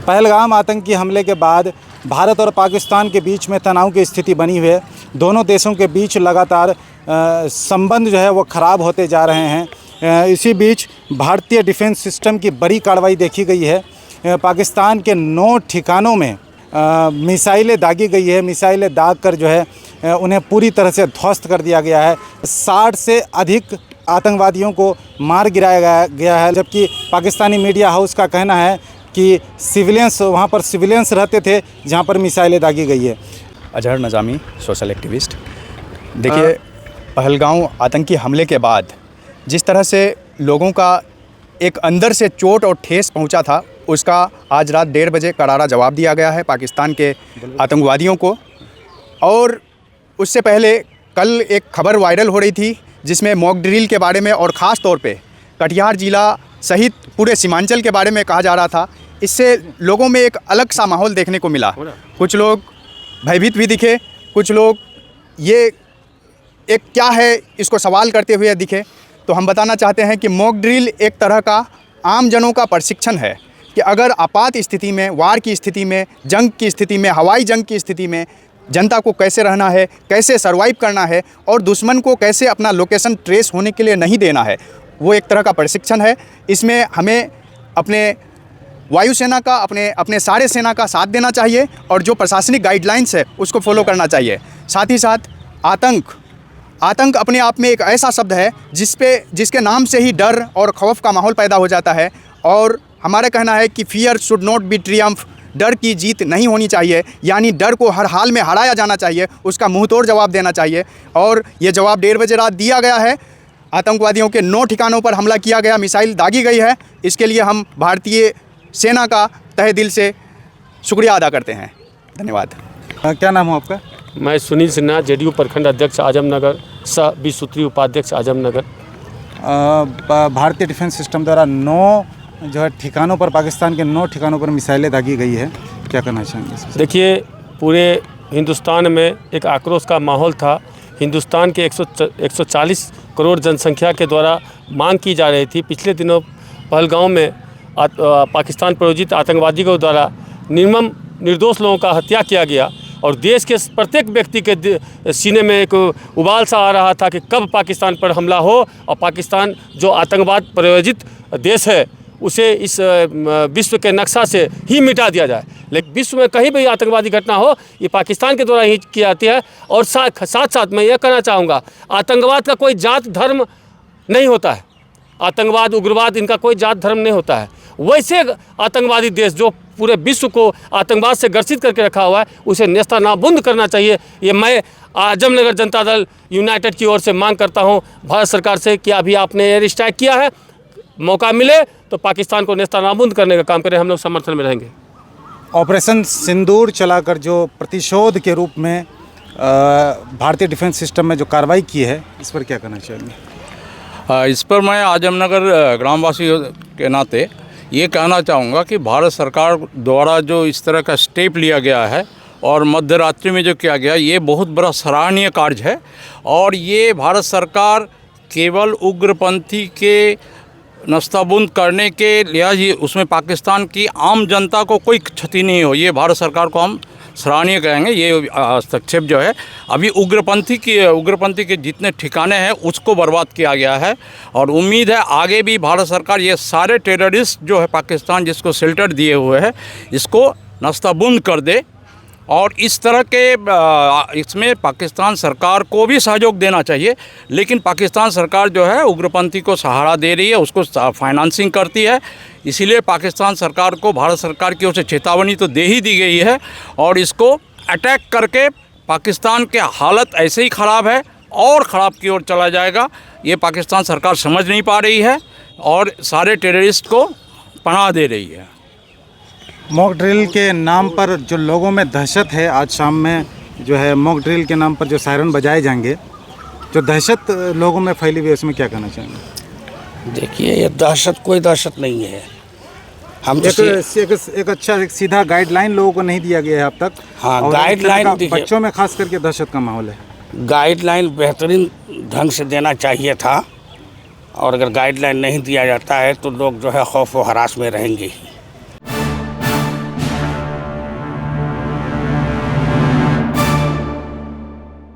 पहलगाम आतंकी हमले के बाद भारत और पाकिस्तान के बीच में तनाव की स्थिति बनी हुई है। दोनों देशों के बीच लगातार संबंध जो है वो ख़राब होते जा रहे हैं। इसी बीच भारतीय डिफेंस सिस्टम की बड़ी कार्रवाई देखी गई है। पाकिस्तान के 9 ठिकानों में मिसाइलें दागी गई है। मिसाइलें दाग कर जो है उन्हें पूरी तरह से ध्वस्त कर दिया गया है। 60 से अधिक आतंकवादियों को मार गिराया गया है, जबकि पाकिस्तानी मीडिया हाउस का कहना है कि वहाँ पर सिविलियंस रहते थे जहाँ पर मिसाइलें दागी गई है। Azhar Nizami, social activist. देखिए, पहलगाम आतंकी हमले के बाद जिस तरह से लोगों का एक अंदर से चोट और ठेस पहुंचा था, उसका आज रात 1:30 बजे करारा जवाब दिया गया है पाकिस्तान के आतंकवादियों को। और उससे पहले कल एक खबर वायरल हो रही थी जिसमें मॉक ड्रिल के बारे में और ख़ास तौर पे कटिहार ज़िला सहित पूरे सीमांचल के बारे में कहा जा रहा था। इससे लोगों में एक अलग सा माहौल देखने को मिला। कुछ लोग भयभीत भी दिखे, कुछ लोग ये एक क्या है इसको सवाल करते हुए दिखे। तो हम बताना चाहते हैं कि मॉक ड्रिल एक तरह का आम जनों का प्रशिक्षण है कि अगर आपात स्थिति में, वार की स्थिति में, जंग की स्थिति में, हवाई जंग की स्थिति में जनता को कैसे रहना है, कैसे सर्वाइव करना है और दुश्मन को कैसे अपना लोकेशन ट्रेस होने के लिए नहीं देना है, वो एक तरह का प्रशिक्षण है। इसमें हमें अपने वायुसेना का, अपने सारे सेना का साथ देना चाहिए और जो प्रशासनिक गाइडलाइंस है उसको फॉलो करना चाहिए। साथ ही साथ आतंक अपने आप में एक ऐसा शब्द है जिसके नाम से ही डर और खौफ का माहौल पैदा हो जाता है। और हमारा कहना है कि fear should not be Triumph, डर की जीत नहीं होनी चाहिए, यानी डर को हर हाल में हराया जाना चाहिए, उसका मुंह तोड़ जवाब देना चाहिए। और ये जवाब 1:30 बजे रात दिया गया है। आतंकवादियों के 9 ठिकानों पर हमला किया गया, मिसाइल दागी गई है। इसके लिए हम भारतीय सेना का तहे दिल से शुक्रिया अदा करते हैं। धन्यवाद। क्या नाम हो आपका? मैं सुनील सिन्हा, जेडीयू प्रखंड अध्यक्ष आजमनगर, सह 20 सूत्री उपाध्यक्ष आजमनगर। भारतीय डिफेंस सिस्टम द्वारा 9 जो है ठिकानों पर, पाकिस्तान के 9 ठिकानों पर मिसाइलें दागी गई है, क्या कहना चाहेंगे? देखिए, पूरे हिंदुस्तान में एक आक्रोश का माहौल था। हिंदुस्तान के 140 करोड़ जनसंख्या के द्वारा मांग की जा रही थी। पिछले दिनों पहलगाम में पाकिस्तान प्रायोजित आतंकवादियों द्वारा निर्दोष लोगों का हत्या किया गया और देश के प्रत्येक व्यक्ति के सीने में एक उबाल सा आ रहा था कि कब पाकिस्तान पर हमला हो और पाकिस्तान जो आतंकवाद प्रायोजित देश है उसे इस विश्व के नक्शा से ही मिटा दिया जाए। लेकिन विश्व में कहीं भी आतंकवादी घटना हो, ये पाकिस्तान के द्वारा ही की जाती है। और साथ साथ मैं ये कहना चाहूँगा, आतंकवाद का कोई जात धर्म नहीं होता है। आतंकवाद, उग्रवाद, इनका कोई जात धर्म नहीं होता है। वैसे आतंकवादी देश जो पूरे विश्व को आतंकवाद से ग्रसित करके रखा हुआ है, उसे नेस्तनाबूद करना चाहिए। ये मैं आजमनगर जनता दल यूनाइटेड की ओर से मांग करता हूं भारत सरकार से कि अभी आपने एयर स्ट्राइक किया है, मौका मिले तो पाकिस्तान को नेस्तनाबूद करने का काम करें। हम लोग समर्थन में रहेंगे। ऑपरेशन सिंदूर चलाकर जो प्रतिशोध के रूप में भारतीय डिफेंस सिस्टम में जो कार्रवाई की है, इस पर क्या कहना चाहेंगे? इस पर मैं आजमनगर ग्रामवासी के नाते ये कहना चाहूँगा कि भारत सरकार द्वारा जो इस तरह का स्टेप लिया गया है और मध्य रात्रि में जो किया गया, ये बहुत बड़ा सराहनीय कार्य है। और ये भारत सरकार केवल उग्रपंथी के नस्ताबूद करने के लिहाज उसमें पाकिस्तान की आम जनता को कोई क्षति नहीं हो, ये भारत सरकार को हम सराहनीय कहेंगे। ये हस्तक्षेप जो है अभी उग्रपंथी के जितने ठिकाने हैं उसको बर्बाद किया गया है। और उम्मीद है आगे भी भारत सरकार ये सारे टेररिस्ट जो है पाकिस्तान जिसको शेल्टर दिए हुए है, इसको नस्ताबूद कर दे। और इस तरह के इसमें पाकिस्तान सरकार को भी सहयोग देना चाहिए। लेकिन पाकिस्तान सरकार जो है उग्रपंथी को सहारा दे रही है, उसको फाइनेंसिंग करती है। इसीलिए पाकिस्तान सरकार को भारत सरकार की ओर से चेतावनी तो दे ही दी गई है और इसको अटैक करके पाकिस्तान के हालत ऐसे ही ख़राब है और ख़राब की ओर चला जाएगा। ये पाकिस्तान सरकार समझ नहीं पा रही है और सारे टेररिस्ट को पनाह दे रही है। मॉक ड्रिल के नाम पर जो लोगों में दहशत है, आज शाम में जो है मॉक ड्रिल के नाम पर जो सायरन बजाए जाएंगे, जो दहशत लोगों में फैली हुई है, उसमें क्या कहना चाहेंगे? देखिए, ये दहशत कोई दहशत नहीं है। हम एक अच्छा एक सीधा गाइडलाइन लोगों को नहीं दिया गया है अब तक। हाँ, गाइडलाइन बच्चों में खास करके दहशत का माहौल है। गाइडलाइन बेहतरीन ढंग से देना चाहिए था और अगर गाइडलाइन नहीं दिया जाता है तो लोग जो है खौफ व हरास में रहेंगे ही।